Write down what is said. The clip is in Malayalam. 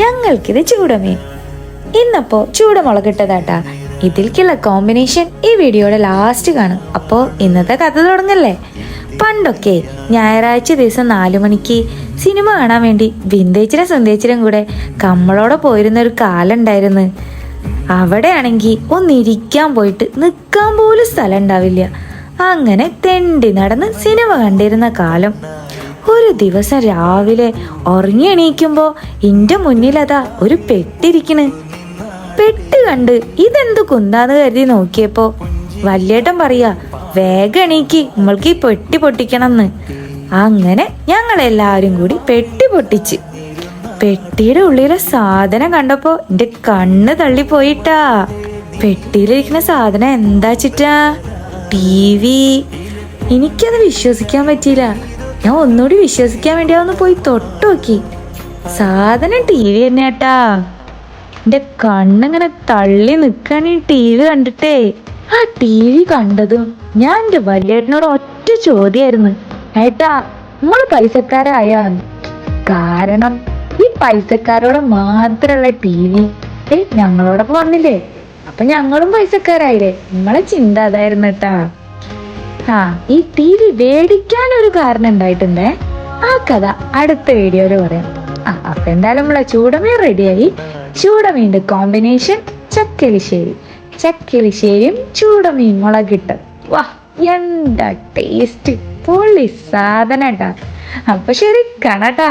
ഞങ്ങൾക്കിത് ചൂടമീൻ. ഇന്നപ്പോ ചൂടമുളകിട്ടതാട്ടാ. ഇതിലേക്കുള്ള കോമ്പിനേഷൻ ഈ വീഡിയോയുടെ ലാസ്റ്റ് കാണും. അപ്പോൾ ഇന്നത്തെ കഥ തുടങ്ങല്ലേ. പണ്ടൊക്കെ ഞായറാഴ്ച ദിവസം 4 മണിക്ക് സിനിമ കാണാൻ വേണ്ടി വിന്തേച്ചിനും സുന്തേച്ചിനും കൂടെ കമ്മളോടെ പോയിരുന്ന ഒരു കാലം ഉണ്ടായിരുന്നു. അവിടെയാണെങ്കിൽ ഒന്നിരിക്കാൻ പോയിട്ട് നിൽക്കാൻ പോലും സ്ഥലം ഉണ്ടാവില്ല. അങ്ങനെ തെണ്ടി നടന്ന് സിനിമ കണ്ടിരുന്ന കാലം. ഒരു ദിവസം രാവിലെ ഉറങ്ങി എണീക്കുമ്പോ എൻ്റെ മുന്നിലതാ ഒരു പെട്ടിരിക്കണ്. പെട്ടി കണ്ട് ഇതെന്ത് കുന്താന്ന് കരുതി നോക്കിയപ്പോ വല്യേട്ടൻ പറയാ, വേഗം എണീക്ക്, നമ്മൾക്ക് ഈ പെട്ടി പൊട്ടിക്കണമെന്ന്. അങ്ങനെ ഞങ്ങളെല്ലാരും കൂടി പെട്ടി പൊട്ടിച്ച്. പെട്ടിയുടെ ഉള്ളിലെ സാധനം കണ്ടപ്പോ എന്റെ കണ്ണ് തള്ളിപ്പോയിട്ടാ. പെട്ടിയിലിരിക്കുന്ന സാധനം എന്താ ചിട്ടാ? TV. എനിക്കത് വിശ്വസിക്കാൻ പറ്റിയില്ല. ഞാൻ ഒന്നുകൂടി വിശ്വസിക്കാൻ വേണ്ടി ഒന്ന് പോയി തൊട്ട് നോക്കി. സാധനം TV തന്നെയാട്ടാ. എന്റെ കണ്ണിങ്ങനെ തള്ളി നിൽക്കാൻ ഈ TV കണ്ടിട്ടേ. ആ TV കണ്ടതും ഞാൻ എന്റെ വല്യേട്ടനോട് ഒറ്റ ചോദ്യായിരുന്നു, ഏട്ടാ നമ്മള് പൈസക്കാരായാന്ന്. കാരണം ഈ പൈസക്കാരോട് മാത്രമുള്ള TV ഞങ്ങളോടൊപ്പം വന്നില്ലേ, അപ്പൊ ഞങ്ങളും പൈസക്കാരായില്ലേ. നമ്മളെ ചിന്ത അതായിരുന്നു കേട്ടാ. ഈ TV മേടിക്കാനൊരു കാരണം ഉണ്ടായിട്ടുണ്ടേ. ആ കഥ അടുത്ത വീഡിയോയില് പറയാം. അപ്പൊ എന്തായാലും നമ്മളെ ചൂടമീൻ റെഡിയായി. ചൂടമീൻ്റെ കോമ്പിനേഷൻ ചക്കിലിശ്ശേരിയും ചൂടമീൻ മുളകിട്ട്. വാ, എന്താ ടേസ്റ്റ്! പൊള്ളി സാധനം ട്ടാ. അപ്പൊ ശരി, കാണാട്ടാ.